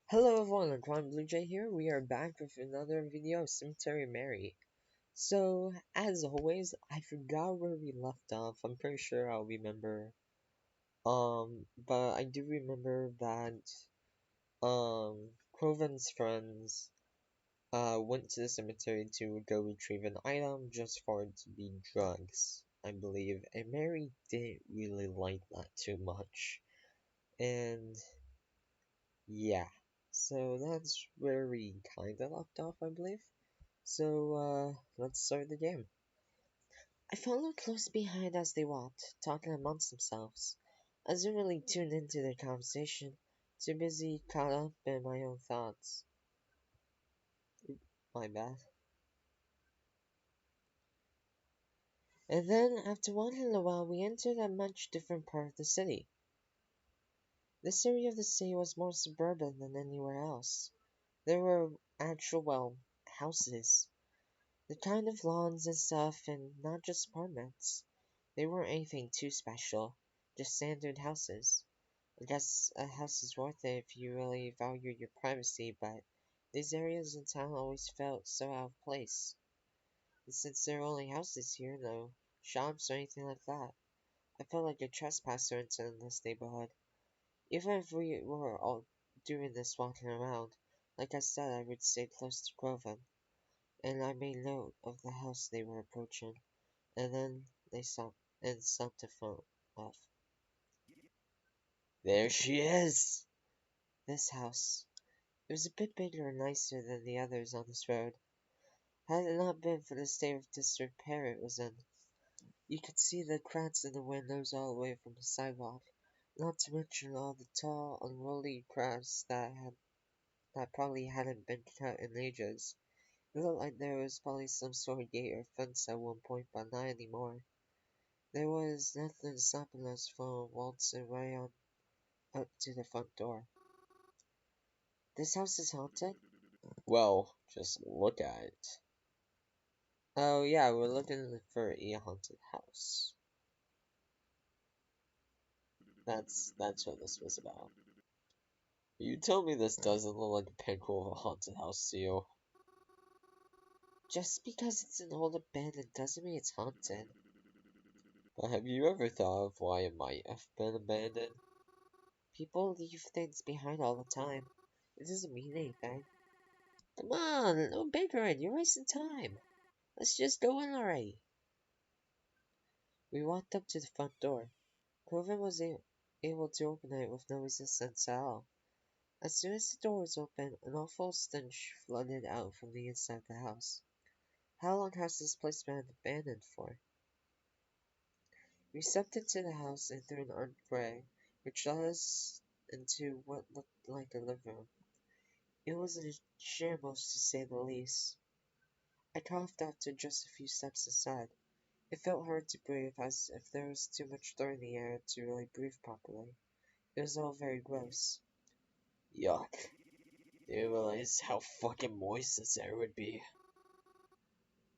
Hello everyone, I'm Crowven here. We are back with another video of Cemetary Mary. So, as always, I forgot where we left off. I'm pretty sure I'll remember. But I do remember that, Crowven's friends, went to the cemetery to go retrieve an item just for it to be drugs, I believe. And Mary didn't really like that too much. And yeah, so that's where we kinda left off, I believe. So, let's start the game. I followed close behind as they walked, talking amongst themselves. I didn't really tune into their conversation, too busy caught up in my own thoughts. My bad. And then, after wandering a while, we entered a much different part of the city. This area of the city was more suburban than anywhere else. There were actual, well, houses. The kind of lawns and stuff, and not just apartments. They weren't anything too special, just standard houses. I guess a house is worth it if you really value your privacy, but these areas in town always felt so out of place. And since there are only houses here, no shops or anything like that, I felt like a trespasser in this neighborhood. Even if we were all doing this walking around, like I said, I would stay close to Crowven, and I made note of the house they were approaching, and then they stopped in front of. There she is! This house. It was a bit bigger and nicer than the others on this road. Had it not been for the state of disrepair it was in, you could see the cracks in the windows all the way from the sidewalk, not to mention all the tall, unruly grass that probably hadn't been cut in ages. It looked like there was probably some sort of gate or fence at one point, but not anymore. There was nothing stopping us from waltzing right on up to the front door. This house is haunted? Well, just look at it. Oh yeah, we're looking for a haunted house. That's what this was about. You tell me this doesn't look like a pinnacle of a haunted house to you. Just because it's an old abandoned doesn't mean it's haunted. But have you ever thought of why it might have been abandoned? People leave things behind all the time. It doesn't mean anything. Come on, no bickering, you're wasting time. Let's just go in already. We walked up to the front door. Crowven was able to open it with no resistance at all. As soon as the door was open, an awful stench flooded out from the inside of the house. How long has this place been abandoned for? We stepped into the house and through an archway, which led us into what looked like a living room. It was in shambles, to say the least. I coughed after just a few steps inside. It felt hard to breathe, as if there was too much dirt in the air to really breathe properly. It was all very gross. Yuck. Do you realize how fucking moist this air would be?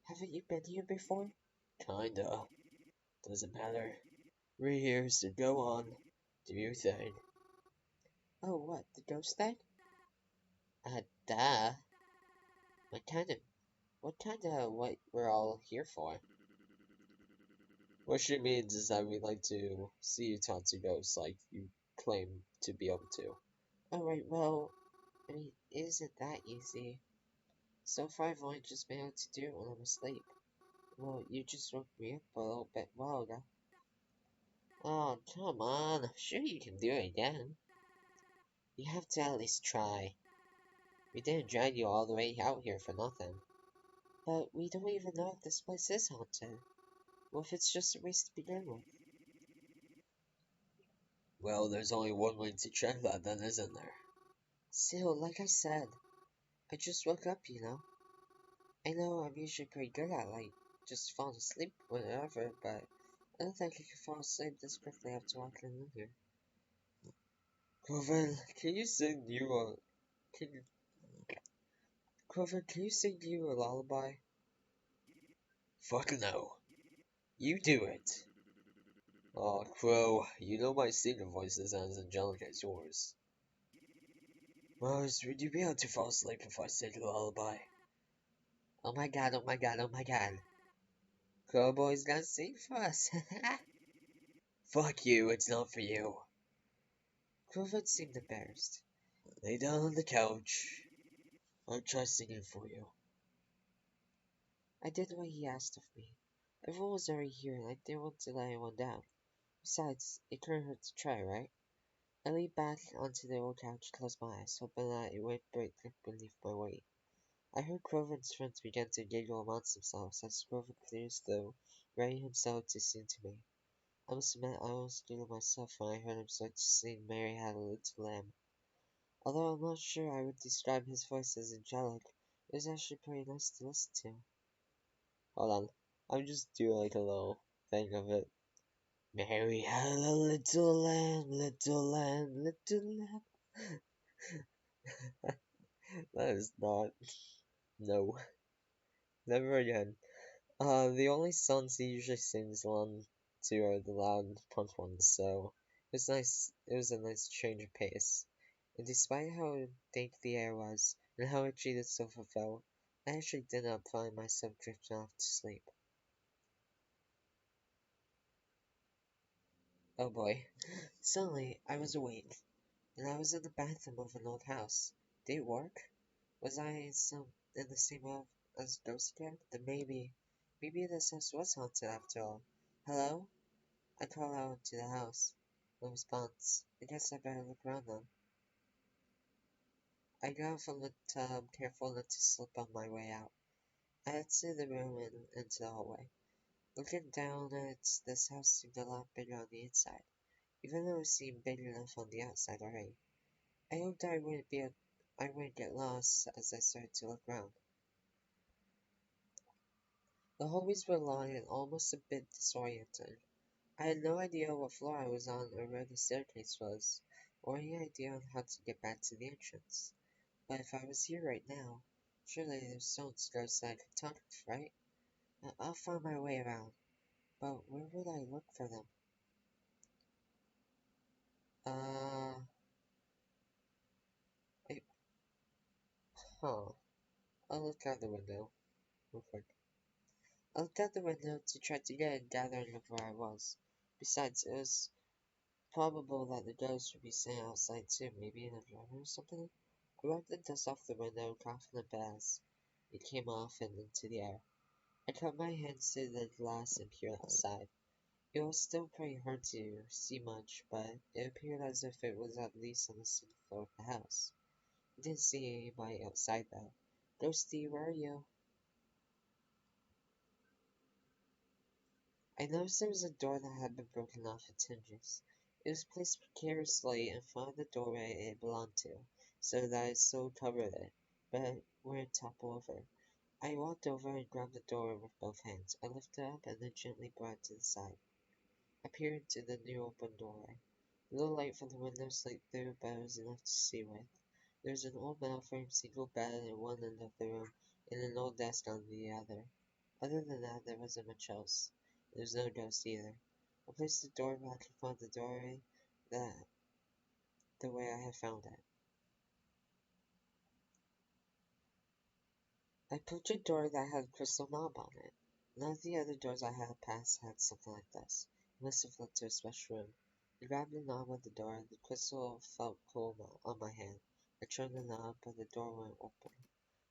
Haven't you been here before? Kinda. Doesn't matter. We're here, so go on. Do your thing. Oh, what? The ghost thing? Duh. What kind of... what we're all here for? What she means is that we'd like to see you talk to ghosts like you claim to be able to. Alright, well, I mean, it isn't that easy. So far I've only just been able to do it when I'm asleep. Well, you just woke me up a little bit while ago. Oh, come on. I'm sure you can do it again. You have to at least try. We didn't drag you all the way out here for nothing. But we don't even know if this place is haunted. Or if it's just a waste to begin with. Well, there's only one way to check that then, isn't there? Still, like I said, I just woke up, you know. I know I'm usually pretty good at, like, just falling asleep whenever, but I don't think I can fall asleep this quickly after walking in here. Crowven, can you sing you a... Can you... Crowven, can you sing you a lullaby? Fuck no. You do it. Aw, Crow, you know my singing voice isn't as angelic as yours. Rose, would you be able to fall asleep if I said a lullaby? Oh my god, oh my god, oh my god. Crowboy's gonna sing for us. Fuck you, it's not for you. Crowven seemed embarrassed. Lay down on the couch. I'll try singing for you. I did what he asked of me. Everyone was already here and I didn't want to let anyone down. Besides, it couldn't hurt to try, right? I lay back onto the old couch, closed my eyes, hoping that it wouldn't break beneath my weight. I heard Crowven's friends begin to giggle amongst themselves as Crowven cleared his throat, ready himself to sing to me. I must admit I almost giggled myself when I heard him start to sing Mary Had a Little Lamb. Although I'm not sure I would describe his voice as angelic, it was actually pretty nice to listen to. Hold on, I'm just doing like a little thing of it. Mary had a little lamb, little lamb, little lamb. That is not. No. Never again. The only songs he usually sings along to are the loud punk ones, so it was nice. It was a nice change of pace. And despite how dank the air was and how itchy the sofa felt, I actually did not find myself drifting off to sleep. Oh boy. Suddenly, I was awake, and I was in the bathroom of an old house. Did it work? Was I in the same world as Ghost again? Then maybe this house was haunted after all. Hello? I call out to the house. No response. I guess I better look around then. I got out from the tub, careful not to slip on my way out. I exited the room and into the hallway. Looking down at it, this house seemed a lot bigger on the inside, even though it seemed big enough on the outside already. I hoped I wouldn't get lost as I started to look around. The hallways were long and almost a bit disorienting. I had no idea what floor I was on or where the staircase was, or any idea on how to get back to the entrance. But if I was here right now, surely there's some ghosts that I could talk with, right? I'll find my way around, but where would I look for them? Uh, I, huh. I'll look out the window, real quick. I looked out the window to try to get a gathering of where I was. Besides, it was probable that the ghost would be sitting outside too, maybe in a driveway or something. I wiped the dust off the window, coughing a bit as it came off and into the air. I cut my hands to the glass and peered outside. It was still pretty hard to see much, but it appeared as if it was at least on the second floor of the house. I didn't see anybody outside though. Ghosty, where are you? I noticed there was a door that had been broken off its hinges. It was placed precariously in front of the doorway it belonged to, so that it still covered it, but it wouldn't topple over. I walked over and grabbed the door with both hands. I lifted it up and then gently brought it to the side. I peered into the new open doorway. A little light from the window slipped through, but it was enough to see with. There was an old metal frame single bed at one end of the room and an old desk on the other. Other than that, there wasn't much else. There was no ghost either. I placed the door back in front of the doorway that the way I had found it. I approached a door that had a crystal knob on it. None of the other doors I had passed had something like this. It must have led to a special room. I grabbed the knob of the door. The crystal felt cool on my hand. I turned the knob, but the door wouldn't open.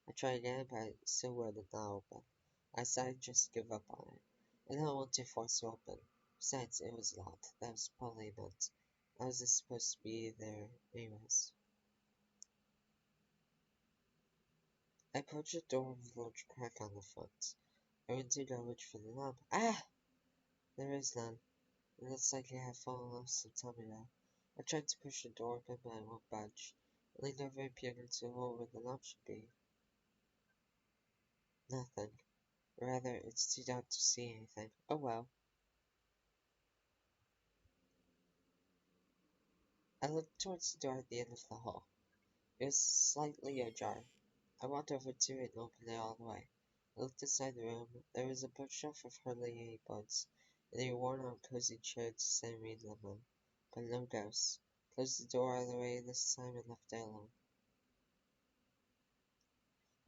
I tried again, but it still wouldn't open. I decided just to give up on it. I didn't want to force it open. Besides, it was locked. That was probably meant I wasn't supposed to be there anyways. I approached the door with a large crack on the front. I went to go reach for the knob. Ah! There is none. It looks like it had fallen off some time ago. I tried to push the door open, but it won't budge. I leaned over and peered into the hole where the knob should be. Nothing. Rather, it's too dark to see anything. Oh well. I looked towards the door at the end of the hall. It was slightly ajar. I walked over to it and opened it all the way. I looked inside the room. There was a bookshelf with hardly any books, and a worn-out cozy chair to sit and read them on, but no ghosts. Closed the door all the way this time and left it alone.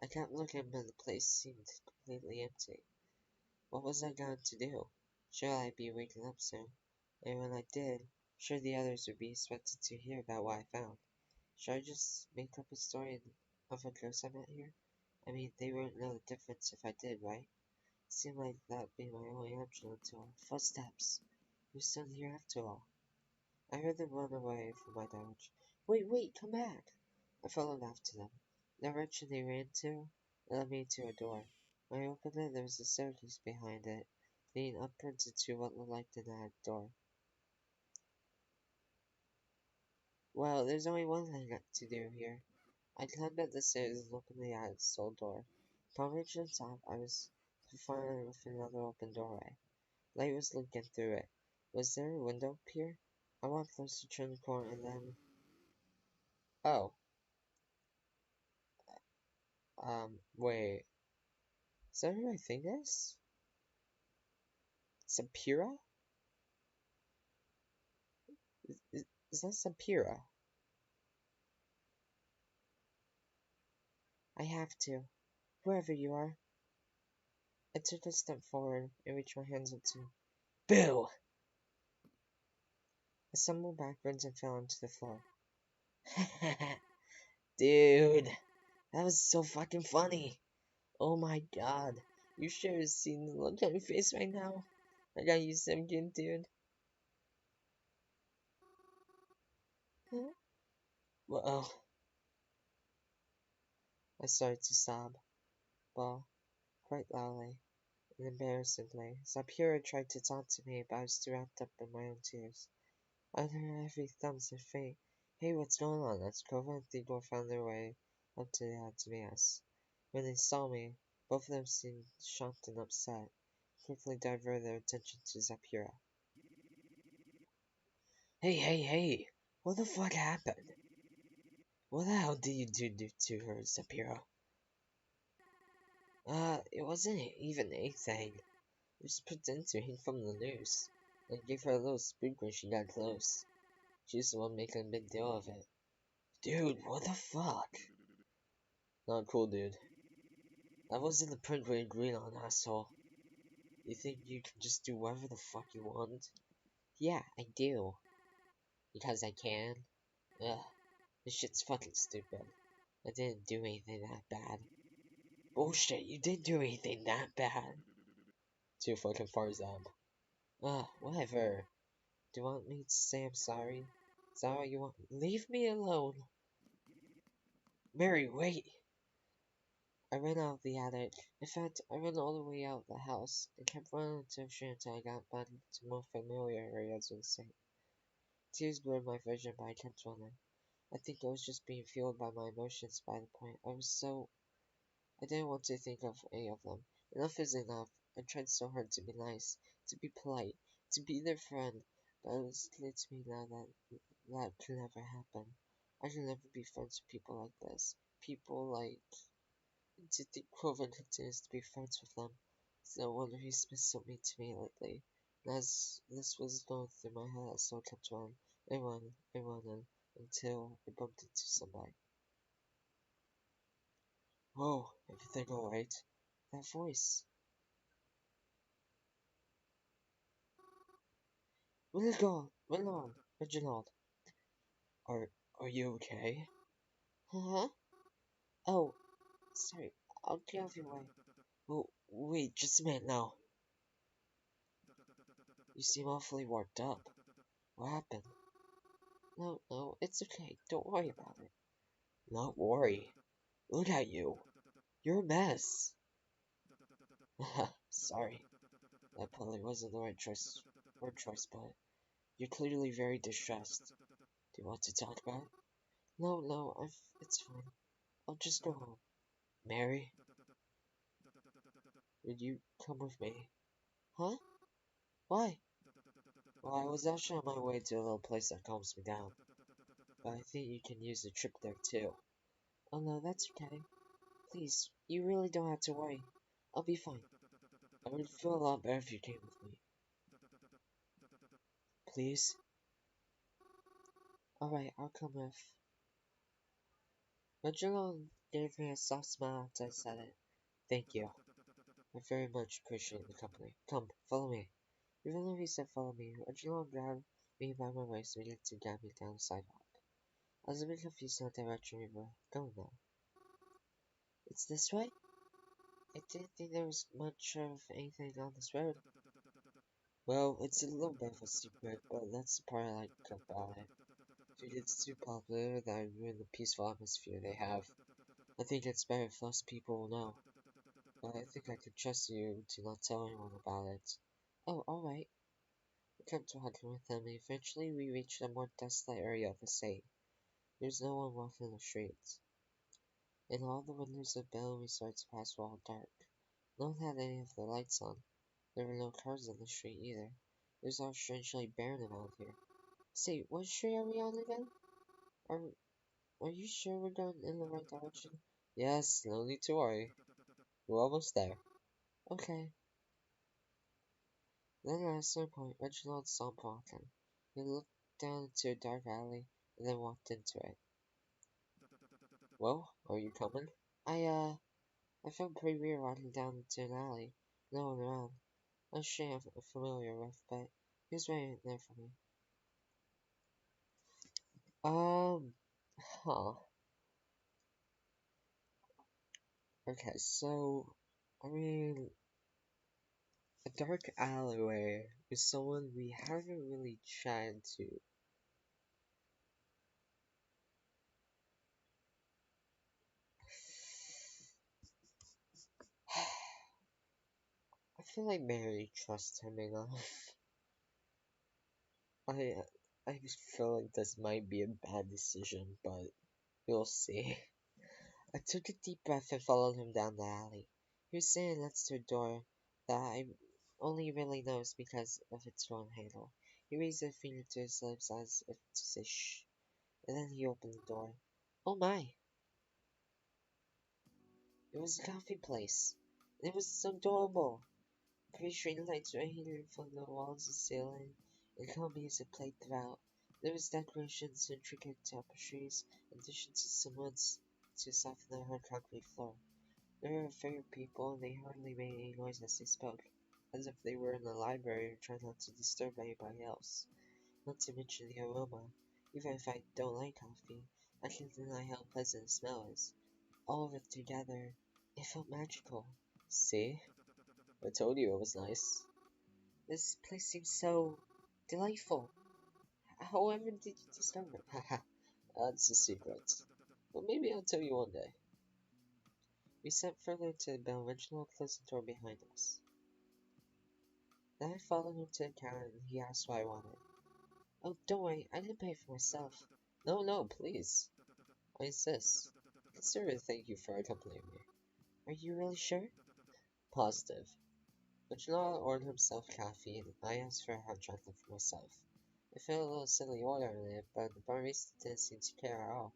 I kept looking, but the place seemed completely empty. What was I going to do? Sure, I'd be waking up soon, and when I did, sure the others would be expected to hear about what I found. Should I just make up a story of a ghost I met here? I mean, they wouldn't know the difference if I did, right? Seemed like that'd be my only option until footsteps. You're still here after all. I heard them run away from my direction. Wait, come back! I followed after them. The direction they ran to led me to a door. When I opened it, there was a staircase behind it, leading upwards into what looked like the attic door. Well, there's only one thing to do here. I climbed up the stairs and opened the attic soul door. Upon reaching the top, I was confronted with another open doorway. Light was leaking through it. Was there a window up here? I walked close to turn the corner and then... Oh, wait. Is that who I think is? Sapira? Is that Sapira? I have to. Whoever you are. I took a step forward and reached my hands up to... Boo! I stumbled backwards and fell onto the floor. Dude, that was so fucking funny. Oh my god. You should have seen the look on your face right now. I got you some good, dude. Huh? Well, I started to sob. Well, quite loudly and embarrassedly. Sapira tried to talk to me, but I was too wrapped up in my own tears. Under her heavy thumbs and feet. Hey, what's going on? As Crowven and Theodore found their way up to the yard to meet us. When they saw me, both of them seemed shocked and upset. Quickly diverted their attention to Zapira. Hey! What the fuck happened? What the hell did you do to her, Zapira? It wasn't even anything. We just pretended to hang from the news, and gave her a little spook when she got close. She's the one making a big deal of it. Dude, what the fuck? Not cool, dude. That wasn't the print we agreed on, asshole. You think you can just do whatever the fuck you want? Yeah, I do. Because I can? Ugh, this shit's fucking stupid. I didn't do anything that bad. Bullshit, you didn't do anything that bad. Too fucking far, Zab. Whatever. Do you want me to say I'm sorry? Is that what you want? Leave me alone. Mary, wait. I ran out of the attic. In fact, I ran all the way out of the house and kept running into the street until I got back to more familiar areas of the city. Tears blurred my vision, but I kept running. I think I was just being fueled by my emotions by the point. I didn't want to think of any of them. Enough is enough. I tried so hard to be nice, to be polite, to be their friend, but it was clear to me now that that could never happen. I can never be friends with people like this. People like... To think Crowven continues to be friends with them. It's no wonder he's been so mean to me lately. And as this was going through my head, I still kept running and running until I bumped into somebody. Whoa, everything alright? That voice. Reginald. Are, are you okay? Huh? Oh, sorry, I'll get off your way. Oh, wait, just a minute now. You seem awfully worked up. What happened? No, it's okay. Don't worry about it. Not worry. Look at you. You're a mess. Sorry. That probably wasn't the right choice, but you're clearly very distressed. Do you want to talk about it? No, it's fine. I'll just go home. Mary, would you come with me? Huh? Why? Well, I was actually on my way to a little place that calms me down, but I think you can use the trip there too. Oh no, that's okay. Please, you really don't have to worry. I'll be fine. I would feel a lot better if you came with me. Please? Alright, I'll come with. Reginald gave me a soft smile after I said it. Thank you. I very much appreciate the company. Come, follow me. Even though he said follow me, Reginald grabbed me by my waist and began to guide me down the sidewalk. I was a bit confused in what direction we were going now. It's this way? I didn't think there was much of anything on this road. Well, it's a little bit of a secret, but that's the part I like about it. If it gets too popular, that would ruin the peaceful atmosphere they have. I think it's better if less people know. But I think I could trust you to not tell anyone about it. Oh, alright. We kept walking with them, and eventually we reached a more desolate area of the city. There's no one walking the streets, and all the windows of Bell Resorts Pass were all dark. No one had any of their lights on. There were no cars on the street either. It was all strangely barren around here. Say, what street are we on again? Are, are you sure we're going in the right direction? Yes, no need to worry. We're almost there. Okay. Then at a certain point, Reginald stopped walking. He looked down into a dark alley and then walked into it. Well, are you coming? I felt pretty weird walking down into an alley. No one around. A shame I'm familiar with, but he was right there for me. Um, huh. Okay, so, I mean, a dark alleyway with someone we haven't really chatted to. I feel like Mary trusts him enough. I, I just feel like this might be a bad decision, but we'll see. I took a deep breath and followed him down the alley. He was standing next to a door that I only really noticed because of its phone handle. He raised a finger to his lips as if to say shh, and then he opened the door. Oh my! It was a coffee place. And it was so adorable. Pretty string lights were hanging from the walls and ceiling, and calm music played throughout. There was decorations, intricate tapestries, additions to some woods to soften the hard concrete floor. There were few people, and they hardly made any noise as they spoke, as if they were in the library trying not to disturb anybody else. Not to mention the aroma. Even if I don't like coffee, I can't deny how pleasant the smell is. All of it together, it felt magical. See? I told you it was nice. This place seems so delightful. However did you discover it? Haha, that's a secret. But maybe I'll tell you one day. We stepped further to the bell, Reginald closed the door behind us. Then I followed him to the counter and he asked what I wanted. Oh, don't worry, I can pay for myself. No, no, please. I insist. Consider it a thank you for accompanying me. Are you really sure? Positive. Reginald ordered himself coffee and I asked for a hot chocolate for myself. I felt a little silly ordering it, but the barista didn't seem to care at all,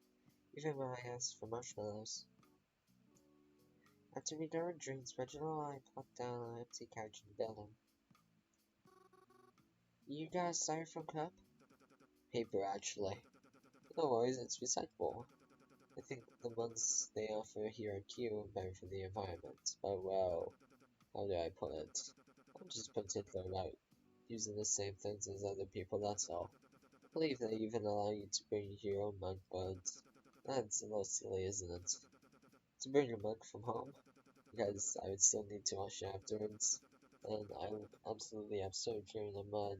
even when I asked for marshmallows. After we got our drinks, Reginald and I plopped down on an empty couch in the building. You got a styrofoam cup? Paper, actually. No worries, it's recyclable. I think the ones they offer here are cute and better for the environment, but well, how do I put it? I'm just particular about using the same things as other people, that's all. I believe they even allow you to bring your own mug, but that's a little silly, isn't it? To bring a mug from home, because I would still need to wash it afterwards, and I would absolutely absurd carrying a mug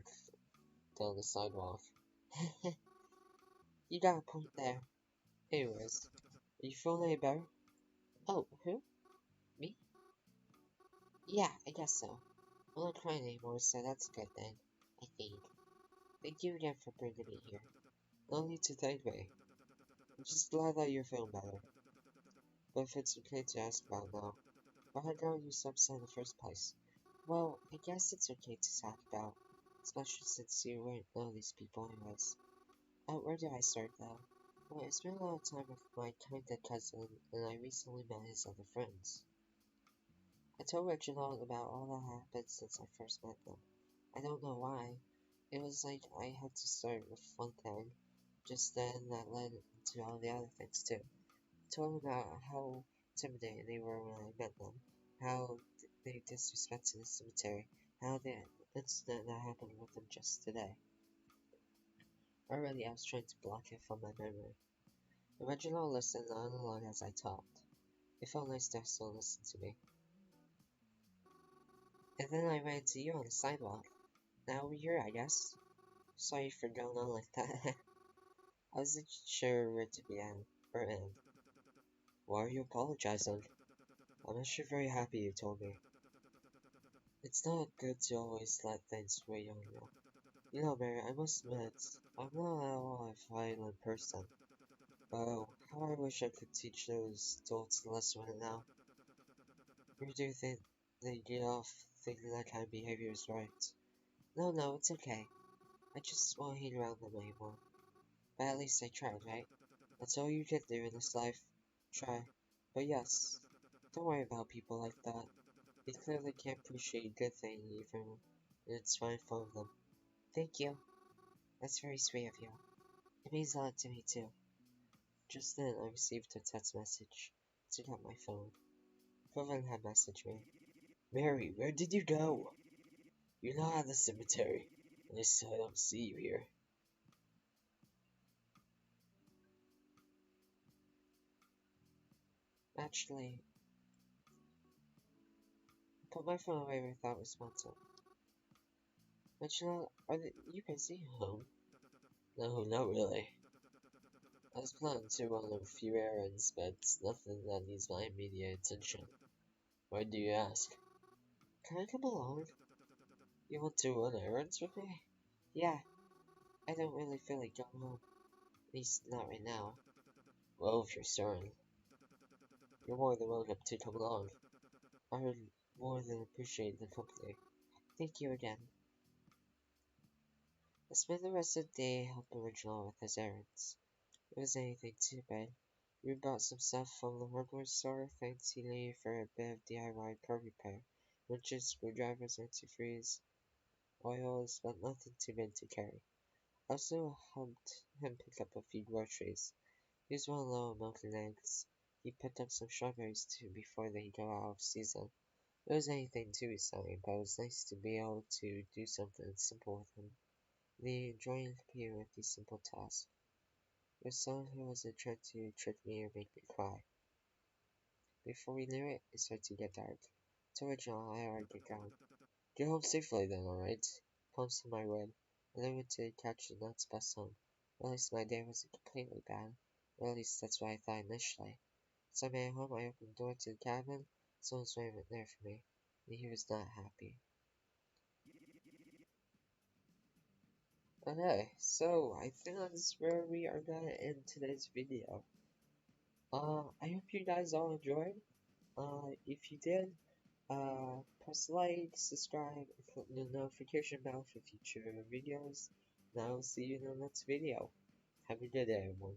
down the sidewalk. You got a point there. Anyways, are you feeling any better? Oh, who? Me? Yeah, I guess so. I'm not crying anymore, so that's a good thing. I think. Thank you again for bringing me here. No need to thank me. I'm just glad that you're feeling better. But if it's okay to ask about now, why got you so upset in the first place? Well, I guess it's okay to talk about, especially since you wouldn't know these people anyways. Where do I start though? Well, I spent a lot of time with my kinda cousin, and I recently met his other friends. I told Reginald about all that happened since I first met them. I don't know why. It was like I had to start with one thing, just then that led into all the other things too. I told him about how intimidating they were when I met them, how they disrespected the cemetery, how the incident that happened with them just today. Already I was trying to block it from my memory. Reginald listened on along as I talked. It felt nice to still listen to me. And then I ran into you on the sidewalk. Now we're here, I guess. Sorry for going on like that. I wasn't sure where to begin or end. Why are you apologizing? I'm actually very happy you told me. It's not good to always let things weigh on you. You know, Mary, I must admit, I'm not at all a violent person. Oh, how I wish I could teach those adults a lesson right now. You do think they get off thinking that kind of behavior is right. No, it's okay. I just won't hang around them anymore. But at least I tried, right? That's all you can do in this life. Try. But yes, don't worry about people like that. They clearly can't appreciate a good thing even when it's fine for them. Thank you. That's very sweet of you. It means a lot to me too. Just then I received a text message. I took out my phone. Crowven had messaged me. Mary, where did you go? You're not at the cemetery. At least I don't see you here. Actually, I put my phone away without responding. Reginald, you busy home? No, not really. I was planning to run a few errands, but it's nothing that needs my immediate attention. Why do you ask? Can I come along? You want to run errands with me? Yeah, I don't really feel like going home. At least not right now. Well, if you're certain, you're more than welcome to come along. I would more than appreciate the company. Thank you again. I spent the rest of the day helping Reginald with his errands. It was anything too bad. We bought some stuff from the hardware store, thanks he needed for a bit of DIY car repair, wrenches, screwdrivers, antifreeze, oils, but nothing too big to carry. I also helped him pick up a few groceries. He was running low on milk and eggs. He picked up some strawberries too before they go out of season. It was anything too exciting, but it was nice to be able to do something simple with him. They enjoying competing with these simple tasks. It was someone who wasn't trying to trick me or make me cry. Before we knew it, it started to get dark. So Rachel and I already get going. Get home safely then, alright? Promised him I would, and I went to catch the next bus home. At least my day wasn't completely bad. Or at least that's what I thought initially. So I made it home, I opened the door to the cabin. Someone was waiting there for me, and he was not happy. Okay, so I think that's where we are gonna end today's video. I hope you guys all enjoyed. If you did, press like, subscribe, and click the notification bell for future videos. And I will see you in the next video. Have a good day, everyone.